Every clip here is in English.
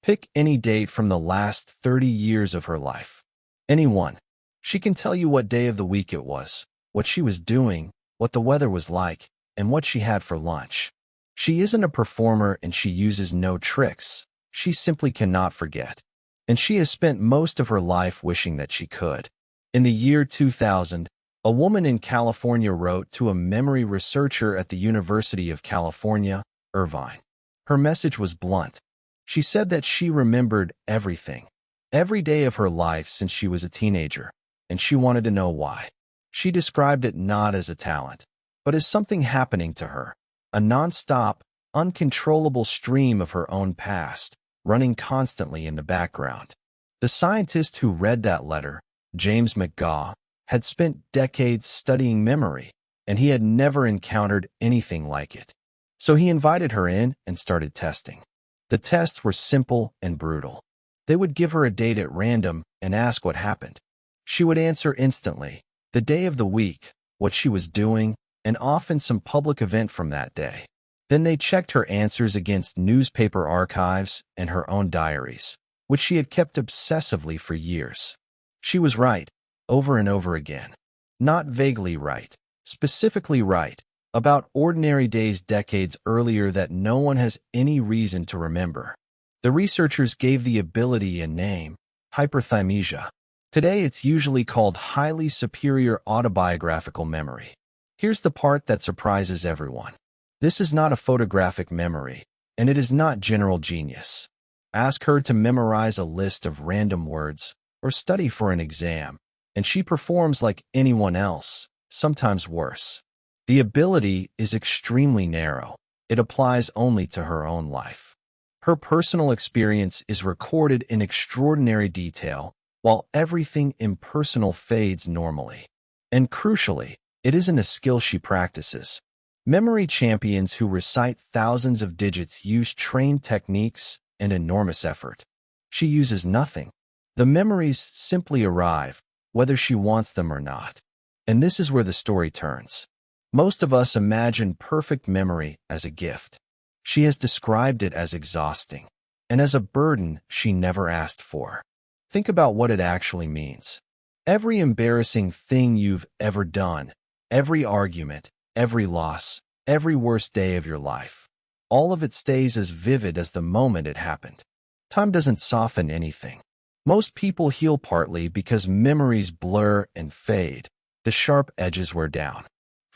Pick any date from the last 30 years of her life. Anyone. She can tell you what day of the week it was, what she was doing, what the weather was like, and what she had for lunch. She isn't a performer and she uses no tricks. She simply cannot forget. And she has spent most of her life wishing that she could. In the year 2000, a woman in California wrote to a memory researcher at the University of California, Irvine. Her message was blunt. She said that she remembered everything, every day of her life since she was a teenager, and she wanted to know why. She described it not as a talent, but as something happening to her, a non-stop, uncontrollable stream of her own past, running constantly in the background. The scientist who read that letter, James McGaugh, had spent decades studying memory, and he had never encountered anything like it. So he invited her in and started testing. The tests were simple and brutal. They would give her a date at random and ask what happened. She would answer instantly, the day of the week, what she was doing, and often some public event from that day. Then they checked her answers against newspaper archives and her own diaries, which she had kept obsessively for years. She was right, over and over again. Not vaguely right, specifically right, about ordinary days decades earlier that no one has any reason to remember. The researchers gave the ability a name, hyperthymesia. Today it's usually called highly superior autobiographical memory. Here's the part that surprises everyone. This is not a photographic memory, and it is not general genius. Ask her to memorize a list of random words or study for an exam, and she performs like anyone else, sometimes worse. The ability is extremely narrow. It applies only to her own life. Her personal experience is recorded in extraordinary detail, while everything impersonal fades normally. And crucially, it isn't a skill she practices. Memory champions who recite thousands of digits use trained techniques and enormous effort. She uses nothing. The memories simply arrive, whether she wants them or not. And this is where the story turns. Most of us imagine perfect memory as a gift. She has described it as exhausting, and as a burden she never asked for. Think about what it actually means. Every embarrassing thing you've ever done, every argument, every loss, every worst day of your life, all of it stays as vivid as the moment it happened. Time doesn't soften anything. Most people heal partly because memories blur and fade. The sharp edges wear down.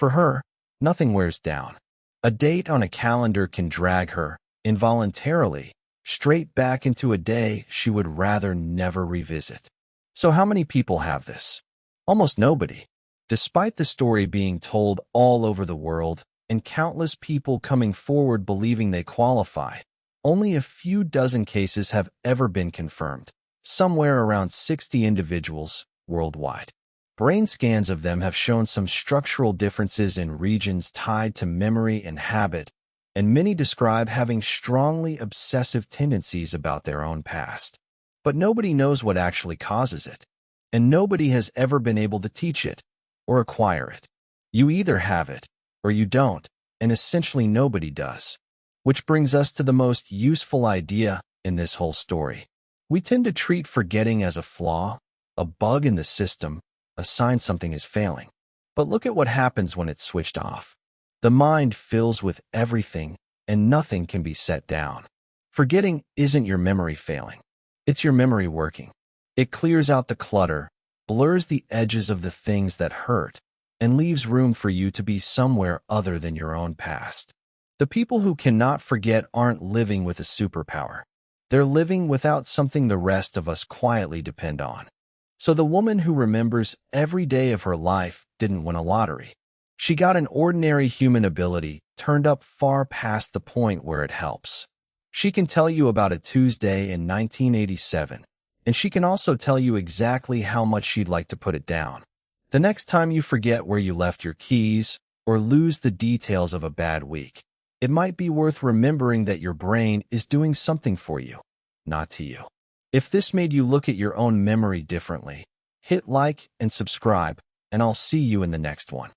For her, nothing wears down. A date on a calendar can drag her, involuntarily, straight back into a day she would rather never revisit. So how many people have this? Almost nobody. Despite the story being told all over the world and countless people coming forward believing they qualify, only a few dozen cases have ever been confirmed, somewhere around 60 individuals worldwide. Brain scans of them have shown some structural differences in regions tied to memory and habit, and many describe having strongly obsessive tendencies about their own past. But nobody knows what actually causes it, and nobody has ever been able to teach it or acquire it. You either have it or you don't, and essentially nobody does. Which brings us to the most useful idea in this whole story. We tend to treat forgetting as a flaw, a bug in the system, a sign something is failing. But look at what happens when it's switched off. The mind fills with everything, and nothing can be set down. Forgetting isn't your memory failing. It's your memory working. It clears out the clutter, blurs the edges of the things that hurt, and leaves room for you to be somewhere other than your own past. The people who cannot forget aren't living with a superpower. They're living without something the rest of us quietly depend on. So the woman who remembers every day of her life didn't win a lottery. She got an ordinary human ability turned up far past the point where it helps. She can tell you about a Tuesday in 1987, and she can also tell you exactly how much she'd like to put it down. The next time you forget where you left your keys or lose the details of a bad week, it might be worth remembering that your brain is doing something for you, not to you. If this made you look at your own memory differently, hit like and subscribe, and I'll see you in the next one.